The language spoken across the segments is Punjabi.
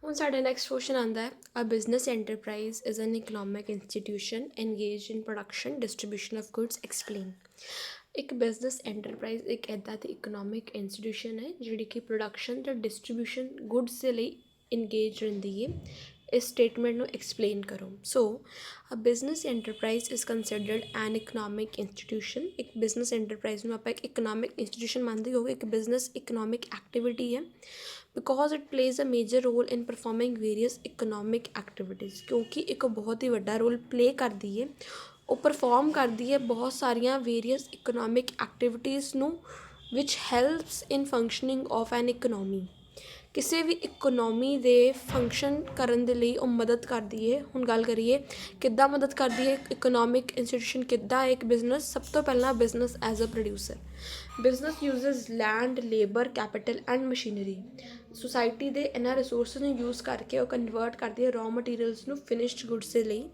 ਹੁਣ ਸਾਡਾ ਨੈਕਸਟ ਕੁਐਸਚਨ ਆਉਂਦਾ ਹੈ a business enterprise is an economic institution engaged in production distribution of goods explain. ਇੱਕ ਬਿਜ਼ਨਸ ਐਂਟਰਪ੍ਰਾਈਜ਼ ਇੱਕ ਇੱਦਾਂ ਦੀ ਇਕਨੋਮਿਕ ਇੰਸਟੀਟਿਊਸ਼ਨ ਹੈ ਜਿਹੜੀ ਕਿ ਪ੍ਰੋਡਕਸ਼ਨ ਅਤੇ ਡਿਸਟ੍ਰੀਬਿਊਸ਼ਨ ਗੁੱਡਸ ਦੇ ਲਈ ਇੰਗੇਜ ਰਹਿੰਦੀ ਹੈ। ਇਸ ਸਟੇਟਮੈਂਟ ਨੂੰ ਐਕਸਪਲੇਨ ਕਰੋ। So a business enterprise is considered an economic institution. ਇੱਕ ਬਿਜ਼ਨਸ ਐਂਟਰਪ੍ਰਾਈਜ਼ ਨੂੰ ਆਪਾਂ ਇੱਕ ਇਕਨੋਮਿਕ ਇੰਸਟੀਟਿਊਸ਼ਨ ਮੰਨਦੇ ਹੋਗੇ। ਇੱਕ ਬਿਜ਼ਨਸ ਇਕਨੋਮਿਕ ਐਕਟੀਵਿਟੀ ਹੈ because it plays a major role in performing various economic activities. ਕਿਉਂਕਿ ਇੱਕ ਬਹੁਤ ਹੀ ਵੱਡਾ ਰੋਲ ਪਲੇ ਕਰਦੀ ਹੈ, ਉਹ ਪਰਫੋਰਮ ਕਰਦੀ ਹੈ ਬਹੁਤ ਸਾਰੀਆਂ ਵੇਰੀਅਸ ਇਕਨੋਮਿਕ ਐਕਟੀਵਿਟੀਜ਼ ਨੂੰ ਵਿਚ helps in functioning of an economy. ਕਿਸੇ ਵੀ ਇਕਨੋਮੀ ਦੇ ਫੰਕਸ਼ਨ ਕਰਨ ਦੇ ਲਈ ਉਹ ਮਦਦ ਕਰਦੀ ਹੈ। ਹੁਣ ਗੱਲ ਕਰੀਏ ਕਿੱਦਾਂ ਮਦਦ ਕਰਦੀ ਹੈ ਇਕਨੋਮਿਕ ਇੰਸਟੀਟਿਊਸ਼ਨ, ਕਿੱਦਾਂ ਇੱਕ ਬਿਜ਼ਨਸ। ਸਭ ਤੋਂ ਪਹਿਲਾਂ business as a producer. Business uses land, labour, capital and machinery. Society ਦੇ ਇਹਨਾਂ ਰਿਸੋਰਸਿਸ ਨੂੰ ਯੂਜ਼ ਕਰਕੇ ਉਹ ਕਨਵਰਟ ਕਰਦੀ ਹੈ ਰॉ ਮਟੀਰੀਅਲਸ ਨੂੰ ਫਿਨਿਸ਼ਡ ਗੁੱਡਸ ਦੇ ਲਈ।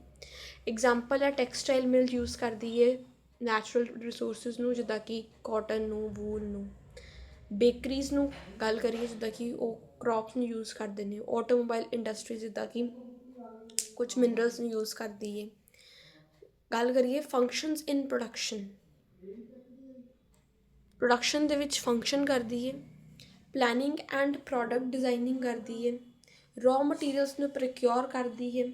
ਐਗਜ਼ਾਮਪਲ ਹੈ ਟੈਕਸਟਾਈਲ ਮਿਲ ਯੂਜ਼ ਕਰਦੀ ਹੈ ਨੈਚੁਰਲ ਰਿਸੋਰਸਿਸ ਨੂੰ, ਜਿੱਦਾਂ ਕਿ ਕਾਟਨ ਨੂੰ, ਵੂਲ ਨੂੰ। ਬੇਕਰੀਜ਼ ਨੂੰ ਗੱਲ ਕਰੀਏ ਜਿੱਦਾਂ ਕਿ ਉਹ ਕ੍ਰੌਪਸ ਨੂੰ ਯੂਜ਼ ਕਰਦੇ ਨੇ। ਆਟੋਮੋਬਾਈਲ ਇੰਡਸਟਰੀ ਜਿੱਦਾਂ ਕਿ ਕੁਝ ਮਿਨਰਲਸ ਨੂੰ ਯੂਜ਼ ਕਰਦੀ ਹੈ। ਗੱਲ ਕਰੀਏ ਫੰਕਸ਼ਨਸ ਇਨ ਪ੍ਰੋਡਕਸ਼ਨ ਦੇ ਵਿੱਚ ਫੰਕਸ਼ਨ ਕਰਦੀ ਹੈ। ਪਲੈਨਿੰਗ ਐਂਡ ਪ੍ਰੋਡਕਟ ਡਿਜ਼ਾਈਨਿੰਗ ਕਰਦੀ ਹੈ। ਰॉ ਮਟੀਰੀਅਲਸ ਨੂੰ ਪ੍ਰੋਕਿਓਰ ਕਰਦੀ ਹੈ।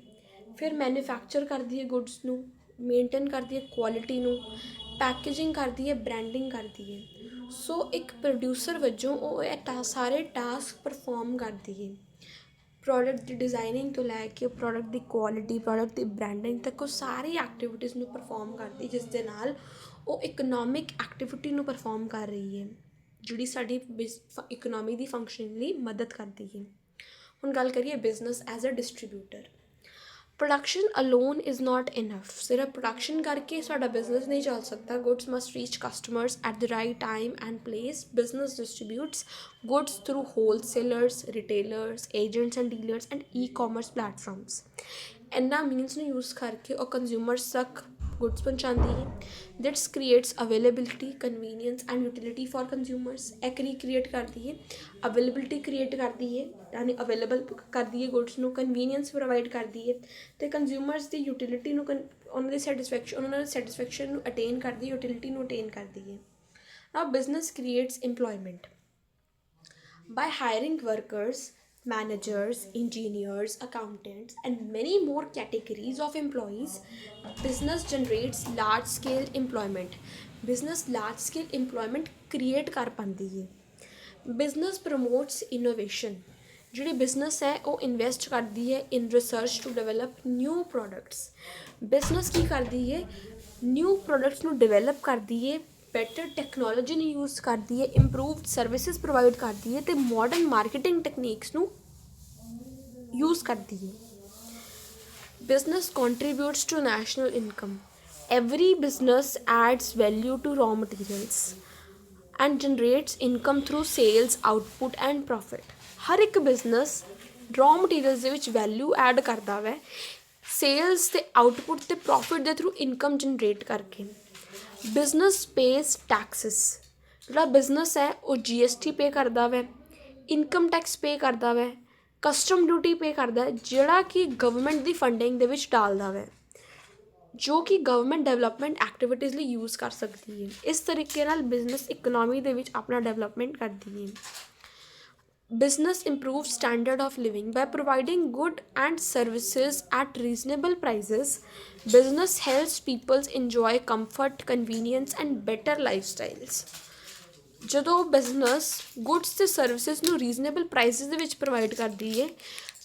ਫਿਰ ਮੈਨੂਫੈਕਚਰ ਕਰਦੀ ਹੈ ਗੁੱਡਸ ਨੂੰ, ਮੇਨਟੇਨ ਕਰਦੀ ਹੈ ਕੁਆਲਿਟੀ ਨੂੰ, ਪੈਕੇਜਿੰਗ ਕਰਦੀ ਹੈ, ਬ੍ਰਾਂਡਿੰਗ ਕਰਦੀ ਹੈ। ਸੋ ਇੱਕ ਪ੍ਰੋਡਿਊਸਰ ਵਜੋਂ ਉਹ ਇਹ ਸਾਰੇ ਟਾਸਕ ਪਰਫੋਰਮ ਕਰਦੀ ਹੈ। ਪ੍ਰੋਡਕਟ ਦੀ ਡਿਜ਼ਾਈਨਿੰਗ ਤੋਂ ਲੈ ਕੇ ਪ੍ਰੋਡਕਟ ਦੀ ਕੁਆਲਿਟੀ, ਪ੍ਰੋਡਕਟ ਦੀ ਬ੍ਰਾਂਡਿੰਗ ਤੱਕ ਉਹ ਸਾਰੀ ਐਕਟੀਵਿਟੀਜ਼ ਨੂੰ ਪਰਫੋਰਮ ਕਰਦੀ, ਜਿਸ ਦੇ ਨਾਲ ਉਹ ਇਕਨੋਮਿਕ ਐਕਟੀਵਿਟੀ ਨੂੰ ਪਰਫੋਰਮ ਕਰ ਰਹੀ ਹੈ ਜਿਹੜੀ ਸਾਡੀ ਇਕਨੋਮੀ ਦੀ ਫੰਕਸ਼ਨਿੰਗ ਲਈ ਮਦਦ ਕਰਦੀ ਹੈ। ਹੁਣ ਗੱਲ ਕਰੀਏ business as a distributor. Production alone is not enough. ਸਿਰਫ ਪ੍ਰੋਡਕਸ਼ਨ ਕਰਕੇ ਸਾਡਾ ਬਿਜ਼ਨਸ ਨਹੀਂ ਚੱਲ ਸਕਦਾ। Goods must reach customers at the right time and place. Business distributes goods through wholesalers, retailers, agents and dealers and e-commerce platforms. ਇਹਨਾਂ ਮੀਨਸ ਨੂੰ ਯੂਜ਼ ਕਰਕੇ ਉਹ ਕੰਜ਼ਿਊਮਰਸ ਤੱਕ ਗੁੱਡਸ ਪਹੁੰਚਾਉਂਦੀ ਹੈ। That's creates availability, convenience and utility for consumers. ਇਹ ਕ੍ਰੀਏਟ ਕਰਦੀ ਹੈ ਅਵੇਲੇਬਿਲਿਟੀ, ਕ੍ਰੀਏਟ ਕਰਦੀ ਹੈ ਯਾਨੀ ਅਵੇਲੇਬਲ ਕਰਦੀ ਹੈ ਗੁੱਡਸ ਨੂੰ, ਕਨਵੀਨੀਅੰਸ ਪ੍ਰੋਵਾਈਡ ਕਰਦੀ ਹੈ ਅਤੇ ਕੰਜ਼ਿਊਮਰਸ ਦੀ ਯੂਟਿਲਿਟੀ ਨੂੰ ਉਹਨਾਂ ਦੀ ਸੈਟਿਸਫੈਕਸ਼ਨ ਨੂੰ ਅਟੇਨ ਕਰਦੀ ਹੈ, ਯੂਟਿਲਿਟੀ ਨੂੰ ਅਟੇਨ ਕਰਦੀ ਹੈ। Now business creates employment by hiring workers, managers, engineers, accountants, and many more categories of employees. Business generates large scale employment. Business large scale employment create ਕਰ ਪਾਉਂਦੀ ਹੈ। Business promotes innovation. ਜਿਹੜੀ ਬਿਜ਼ਨਸ ਹੈ ਉਹ ਇਨਵੈਸਟ ਕਰਦੀ ਹੈ in research to develop new products. Business ਕੀ ਕਰਦੀ ਹੈ, ਨਿਊ ਪ੍ਰੋਡਕਟਸ ਨੂੰ ਡਿਵੈਲਪ ਕਰਦੀ ਹੈ, ਬੈਟਰ ਟੈਕਨੋਲੋਜੀ ਨੂੰ ਯੂਜ਼ ਕਰਦੀ ਹੈ, ਇੰਪਰੂਵਡ ਸਰਵਿਸਿਜ਼ ਪ੍ਰੋਵਾਈਡ ਕਰਦੀ ਹੈ ਅਤੇ ਮਾਡਰਨ ਮਾਰਕੀਟਿੰਗ ਟੈਕਨੀਕਸ ਨੂੰ ਯੂਜ਼ ਕਰਦੀ ਹੈ। Business contributes to national income. Every business adds value to raw materials and generates income through sales, output and profit. ਹਰ ਇੱਕ ਬਿਜ਼ਨਸ ਰॉ ਮਟੀਰੀਅਲਸ ਦੇ ਵਿੱਚ ਵੈਲਿਊ ਐਡ ਕਰਦਾ ਵੈ ਸੇਲਸ ਅਤੇ ਆਊਟਪੁੱਟ ਅਤੇ ਪ੍ਰੋਫਿਟ ਦੇ ਥਰੂ ਇਨਕਮ ਜਨਰੇਟ ਕਰਕੇ। Business page Texas. ਜਿਹੜਾ ਬਿਜ਼ਨਸ ਹੈ ਉਹ GST ਪੇ ਕਰਦਾ ਵੈ, ਇਨਕਮ ਟੈਕਸ ਪੇ ਕਰਦਾ ਵੈ, ਕਸਟਮ ਡਿਊਟੀ ਪੇ ਕਰਦਾ, ਜਿਹੜਾ ਕਿ ਗਵਰਨਮੈਂਟ ਦੀ ਫੰਡਿੰਗ ਦੇ ਵਿੱਚ ਡਾਲਦਾ ਵੈ, ਜੋ ਕਿ ਗਵਰਨਮੈਂਟ ਡਿਵੈਲਪਮੈਂਟ ਐਕਟੀਵਿਟੀਜ਼ ਲਈ ਯੂਜ਼ ਕਰ ਸਕਦੀ ਹੈ। ਇਸ ਤਰੀਕੇ ਨਾਲ ਬਿਜ਼ਨਸ ਇਕਨੋਮੀ ਦੇ ਵਿੱਚ ਆਪਣਾ ਡਿਵੈਲਪਮੈਂਟ ਕਰਦੀ ਹੈ। Business improve standard of living by providing good and services at reasonable prices. Business helps peoples enjoy comfort, convenience and better lifestyles. ਜਦੋਂ ਬਿਜ਼ਨਸ ਗੁੱਡਸ ਅਤੇ ਸਰਵਿਸਿਜ਼ ਨੂੰ ਰੀਜ਼ਨੇਬਲ ਪ੍ਰਾਈਸਿਸ ਦੇ ਵਿੱਚ ਪ੍ਰੋਵਾਈਡ ਕਰਦੀ ਹੈ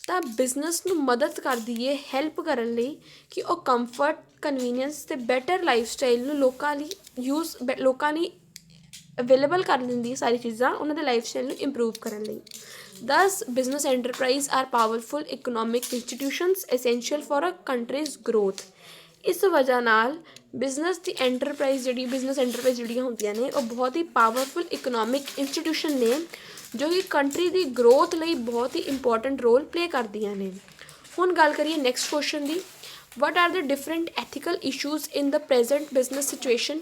ਤਾਂ ਬਿਜ਼ਨਸ ਨੂੰ ਮਦਦ ਕਰਦੀ ਹੈ ਹੈਲਪ ਕਰਨ ਲਈ ਕਿ ਉਹ ਕੰਫਰਟ, ਕਨਵੀਨੀਅੰਸ ਅਤੇ ਬੈਟਰ ਲਾਈਫ ਸਟਾਈਲ ਨੂੰ ਲੋਕਾਂ ਲਈ ਅਵੇਲੇਬਲ ਕਰ ਦਿੰਦੀ ਹੈ। ਸਾਰੀ ਚੀਜ਼ਾਂ ਉਹਨਾਂ ਦੇ ਲਾਈਫ ਸਟਾਈਲ ਨੂੰ ਇੰਪਰੂਵ ਕਰਨ ਲਈ। ਦਸ business enterprises are powerful economic institutions essential for a country's growth. ਇਸ ਵਜ੍ਹਾ ਨਾਲ ਬਿਜ਼ਨਸ ਐਂਟਰਪ੍ਰਾਈਜ਼ ਜਿਹੜੀਆਂ ਹੁੰਦੀਆਂ ਨੇ ਉਹ ਬਹੁਤ ਹੀ ਪਾਵਰਫੁਲ ਇਕਨੋਮਿਕ ਇੰਸਟੀਟਿਊਸ਼ਨ ਨੇ ਜੋ ਕਿ ਕੰਟਰੀ ਦੀ ਗਰੋਥ ਲਈ ਬਹੁਤ ਹੀ ਇੰਪੋਰਟੈਂਟ ਰੋਲ ਪਲੇ ਕਰਦੀਆਂ ਨੇ। ਹੁਣ ਗੱਲ ਕਰੀਏ next question the. What are the different ethical issues in the present business situation.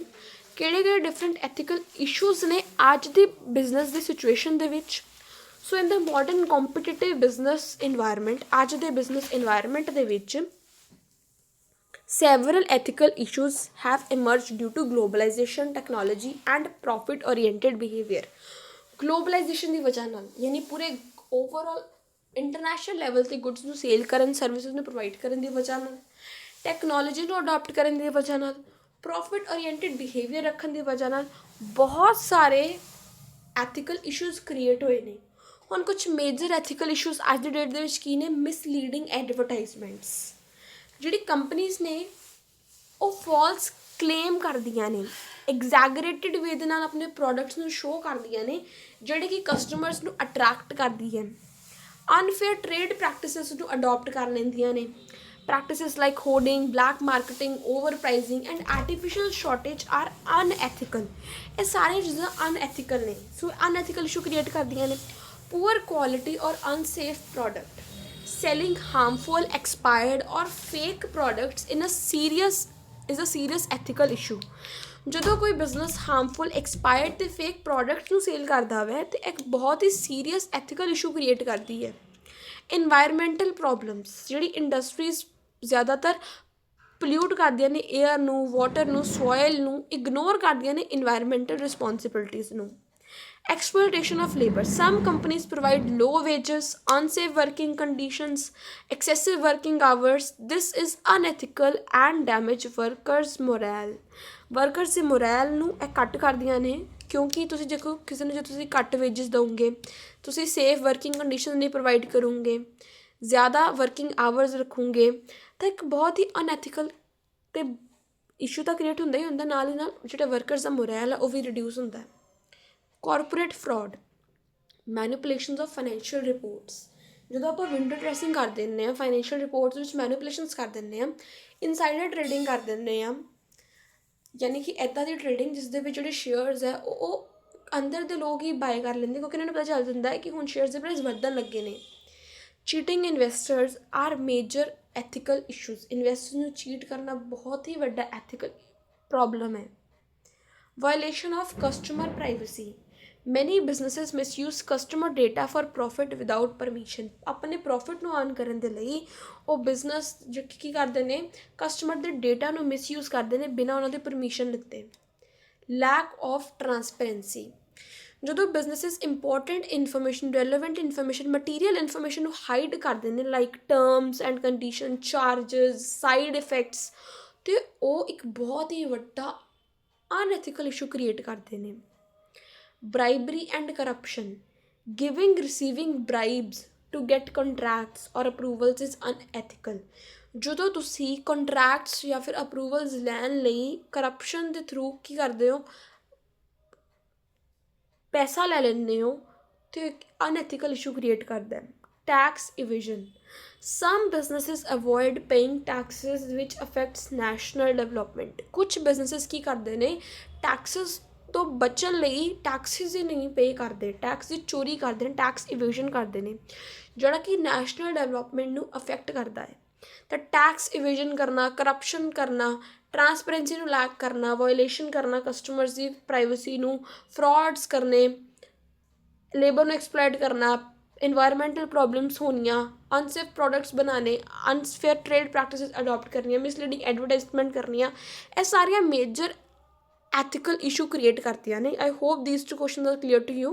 ਕਿਹੜੇ ਡਿਫਰੈਂਟ ਐਥੀਕਲ ਇਸ਼ੂਜ਼ ਨੇ ਅੱਜ ਦੀ ਬਿਜ਼ਨਸ ਦੀ ਸਿਚੁਏਸ਼ਨ ਦੇ ਵਿੱਚ। ਸੋ ਇਨ ਦ ਮਾਡਰਨ ਕੰਪੀਟੀਟਿਵ ਬਿਜ਼ਨਸ ਇਨਵਾਇਰਮੈਂਟ, ਅੱਜ ਦੇ ਬਿਜ਼ਨਸ ਇਨਵਾਇਰਮੈਂਟ ਦੇ ਵਿੱਚ several ethical issues have emerged due to globalization, technology and profit oriented behavior. Globalization ਦੀ ਵਜ੍ਹਾ ਨਾਲ ਯਾਨੀ ਪੂਰੇ ਓਵਰਆਲ ਇੰਟਰਨੈਸ਼ਨਲ ਲੈਵਲ 'ਤੇ ਗੁੱਡਸ ਨੂੰ ਸੇਲ ਕਰਨ, ਸਰਵਿਸਿਜ਼ ਨੂੰ ਪ੍ਰੋਵਾਈਡ ਕਰਨ ਦੀ ਵਜ੍ਹਾ ਨਾਲ, ਟੈਕਨੋਲੋਜੀ ਨੂੰ ਅਡਾਪਟ ਕਰਨ ਦੀ ਵਜ੍ਹਾ ਨਾਲ, ਪ੍ਰੋਫਿਟ ਓਰੀਐਂਟਡ ਬਿਹੇਵੀਅਰ ਰੱਖਣ ਦੀ ਵਜ੍ਹਾ ਨਾਲ ਬਹੁਤ ਸਾਰੇ ਐਥੀਕਲ ਇਸ਼ੂਜ਼ ਕ੍ਰੀਏਟ ਹੋਏ ਨੇ। ਹੁਣ ਕੁਛ ਮੇਜਰ ਐਥੀਕਲ ਇਸ਼ੂਜ਼ ਅੱਜ ਦੀ ਡੇਟ ਦੇ ਵਿੱਚ ਕੀ ਨੇ? Misleading advertisements. ਜਿਹੜੀ ਕੰਪਨੀਜ਼ ਨੇ ਉਹ ਫਾਲਸ ਕਲੇਮ ਕਰਦੀਆਂ ਨੇ, ਐਗਜ਼ੈਗਰੇਟਿਡ ਵੇ ਦੇ ਨਾਲ ਆਪਣੇ ਪ੍ਰੋਡਕਟਸ ਨੂੰ ਸ਼ੋਅ ਕਰਦੀਆਂ ਨੇ, ਜਿਹੜੇ ਕਿ ਕਸਟਮਰਸ ਨੂੰ ਅਟਰੈਕਟ ਕਰਦੀ ਹੈ। ਅਨਫੇਅਰ ਟਰੇਡ ਪ੍ਰੈਕਟਿਸਿਸ ਨੂੰ ਅਡੋਪਟ ਕਰ ਲੈਂਦੀਆਂ ਨੇ। Practices like hoarding, black marketing, over pricing and artificial shortage are unethical. ਇਹ ਸਾਰੀਆਂ ਚੀਜ਼ਾਂ ਅਨਐਥੀਕਲ ਨੇ। ਸੋ ਅਨਐਥੀਕਲ ਇਸ਼ੂ ਕ੍ਰੀਏਟ ਕਰਦੀਆਂ ਨੇ। ਪੂਅਰ ਕੁਆਲਿਟੀ ਔਰ unsafe product, selling harmful, expired or fake products is a serious ethical issue. ਜਦੋਂ ਕੋਈ ਬਿਜ਼ਨਸ ਹਾਰਮਫੁਲ, ਐਕਸਪਾਇਰਡ ਅਤੇ ਫੇਕ ਪ੍ਰੋਡਕਟਸ ਨੂੰ ਸੇਲ ਕਰਦਾ ਹੋਵੇ ਤਾਂ ਇੱਕ ਬਹੁਤ ਹੀ ਸੀਰੀਅਸ ਐਥੀਕਲ ਇਸ਼ੂ ਕ੍ਰੀਏਟ ਕਰਦੀ ਹੈ। ਇਨਵਾਇਰਮੈਂਟਲ ਪ੍ਰੋਬਲਮਸ, ਜਿਹੜੀ ਇੰਡਸਟਰੀਜ਼ ਜ਼ਿਆਦਾਤਰ ਪੋਲਿਊਟ ਕਰਦੀਆਂ ਨੇ ਏਅਰ ਨੂੰ, ਵਾਟਰ ਨੂੰ, ਸੋਇਲ ਨੂੰ, ਇਗਨੋਰ ਕਰਦੀਆਂ ਨੇ ਇਨਵਾਇਰਮੈਂਟਲ ਰਿਸਪੋਂਸੀਬਿਲਿਟੀਜ਼ ਨੂੰ। Exploitation of labor. Some companies provide low wages, unsafe working conditions, excessive working hours. This is unethical and damage workers' morale. Workers ਦੇ morale ਨੂੰ ਇਹ ਕੱਟ ਕਰਦੀਆਂ ਨੇ, ਕਿਉਂਕਿ ਤੁਸੀਂ ਦੇਖੋ ਕਿਸੇ ਨੂੰ ਜੇ ਤੁਸੀਂ ਘੱਟ ਵੇਜਸ ਦਿਓਗੇ, ਤੁਸੀਂ ਸੇਫ ਵਰਕਿੰਗ ਕੰਡੀਸ਼ਨ ਨਹੀਂ ਪ੍ਰੋਵਾਈਡ ਕਰੋਗੇ, ਜ਼ਿਆਦਾ ਵਰਕਿੰਗ ਆਵਰਸ ਰੱਖੋਗੇ, ਤਾਂ ਇੱਕ ਬਹੁਤ ਹੀ ਅਨਐਥੀਕਲ ਅਤੇ ਇਸ਼ੂ ਤਾਂ ਕ੍ਰੀਏਟ ਹੁੰਦਾ ਹੀ ਹੁੰਦਾ, ਨਾਲ ਹੀ ਨਾਲ ਜਿਹੜਾ ਵਰਕਰਸ ਦਾ morale ਆ ਉਹ ਵੀ ਰਿਡਿਊਸ ਹੁੰਦਾ ਹੈ। Corporate fraud, manipulations of financial reports. ਜਦੋਂ ਆਪਾਂ ਵਿੰਡੋ ਡਰੈਸਿੰਗ ਕਰ ਦਿੰਦੇ ਹਾਂ, ਫਾਈਨੈਂਸ਼ੀਅਲ ਰਿਪੋਰਟਸ ਵਿੱਚ ਮੈਨੀਪੂਲੇਸ਼ਨਸ ਕਰ ਦਿੰਦੇ ਹਾਂ, ਇਨਸਾਈਡਰ ਟਰੇਡਿੰਗ ਕਰ ਦਿੰਦੇ ਹਾਂ, ਯਾਨੀ ਕਿ ਇੱਦਾਂ ਦੀ ਟਰੇਡਿੰਗ ਜਿਸ ਦੇ ਵਿੱਚ ਜਿਹੜੇ ਸ਼ੇਅਰਸ ਹੈ ਉਹ ਅੰਦਰ ਦੇ ਲੋਕ ਹੀ ਬਾਏ ਕਰ ਲੈਂਦੇ, ਕਿਉਂਕਿ ਇਹਨਾਂ ਨੂੰ ਪਤਾ ਚੱਲ ਜਾਂਦਾ ਹੈ ਕਿ ਹੁਣ ਸ਼ੇਅਰਸ ਦੇ ਪ੍ਰਾਈਸ ਵਧਣ ਲੱਗੇ ਨੇ। Cheating investors are major ethical issues. Investor ਨੂੰ ਚੀਟ ਕਰਨਾ ਬਹੁਤ ਹੀ ਵੱਡਾ ਐਥੀਕਲ ਪ੍ਰੋਬਲਮ ਹੈ। Violation of customer privacy. Many businesses misuse customer data for profit without permission. ਆਪਣੇ ਪ੍ਰੋਫਿਟ ਨੂੰ ਅਰਨ ਕਰਨ ਦੇ ਲਈ ਉਹ ਬਿਜ਼ਨਸ ਕੀ ਕਰਦੇ ਨੇ, ਕਸਟਮਰ ਦੇ ਡੇਟਾ ਨੂੰ ਮਿਸਯੂਜ਼ ਕਰਦੇ ਨੇ ਬਿਨਾਂ ਉਹਨਾਂ ਦੇ ਪਰਮਿਸ਼ਨ ਲਿੱਤੇ। Lack of transparency. ਜਦੋਂ businesses important information, relevant information, material information ਨੂੰ ਹਾਈਡ ਕਰ ਦਿੰਦੇ ਨੇ, like terms and condition, charges, side effects, ਅਤੇ ਉਹ ਇੱਕ ਬਹੁਤ ਹੀ ਵੱਡਾ ਅਨਐਥੀਕਲ ਇਸ਼ੂ ਕ੍ਰੀਏਟ ਕਰਦੇ ਨੇ। Bribery and corruption. Giving, receiving bribes to get contracts or approvals is unethical. ਜਦੋਂ ਤੁਸੀਂ ਕੰਟਰੈਕਟਸ ਜਾਂ ਫਿਰ ਅਪਰੂਵਲਸ ਲੈਣ ਲਈ ਕਰਪਸ਼ਨ ਦੇ ਥਰੂ ਕੀ ਕਰਦੇ ਹੋ, ਪੈਸਾ ਲੈ ਲੈਂਦੇ ਹੋ, ਅਤੇ ਅਨਐਥੀਕਲ ਇਸ਼ੂ ਕ੍ਰੀਏਟ ਕਰਦਾ ਹੈ। ਟੈਕਸ ਇਵੇਜਨ। ਸਮ ਬਿਜ਼ਨਸਿਸ ਅਵੋਇਡ ਪੇਇੰਗ ਟੈਕਸਿਸ ਵਿਚ ਅਫੈਕਟਸ ਨੈਸ਼ਨਲ ਡਿਵੈਲਪਮੈਂਟ। ਕੁਛ ਬਿਜ਼ਨਸਿਸ ਕੀ ਕਰਦੇ ਨੇ, ਟੈਕਸਿਸ ਤੋਂ ਬਚਣ ਲਈ ਟੈਕਸਿਸ ਹੀ ਨਹੀਂ ਪੇ ਕਰਦੇ, ਟੈਕਸ ਦੀ ਚੋਰੀ ਕਰਦੇ ਨੇ, ਟੈਕਸ ਇਵੇਜਨ ਕਰਦੇ ਨੇ, ਜਿਹੜਾ ਕਿ ਨੈਸ਼ਨਲ ਡਿਵੈਲਪਮੈਂਟ ਨੂੰ ਅਫੈਕਟ ਕਰਦਾ ਹੈ। ਤਾਂ ਟੈਕਸ ਇਵੇਜਨ ਕਰਨਾ, ਕਰਪਸ਼ਨ ਕਰਨਾ, ਟਰਾਂਸਪੇਰੈਂਸੀ ਨੂੰ ਲੈਕ ਕਰਨਾ, ਵਾਇਲੇਸ਼ਨ ਕਰਨਾ ਕਸਟਮਰਸ ਦੀ ਪ੍ਰਾਈਵੇਸੀ ਨੂੰ, ਫਰੋਡਸ ਕਰਨੇ, ਲੇਬਰ ਨੂੰ ਐਕਸਪਲੋਇਟ ਕਰਨਾ, ਇਨਵਾਇਰਮੈਂਟਲ ਪ੍ਰੋਬਲਮਸ ਹੋਣੀਆਂ, ਅਨਸੇਫ ਪ੍ਰੋਡਕਟਸ ਬਣਾਉਣੇ, ਅਨਫੇਅਰ ਟਰੇਡ ਪ੍ਰੈਕਟਿਸਿਸ ਅਡੋਪਟ ਕਰਨੀਆਂ, ਮਿਸਲੀਡਿੰਗ ਐਡਵਰਟਾਈਜ਼ਮੈਂਟ ਕਰਨੀਆਂ, ਇਹ ਸਾਰੀਆਂ ਮੇਜਰ ethical issue create करती हैं। I hope these two questions are clear to you.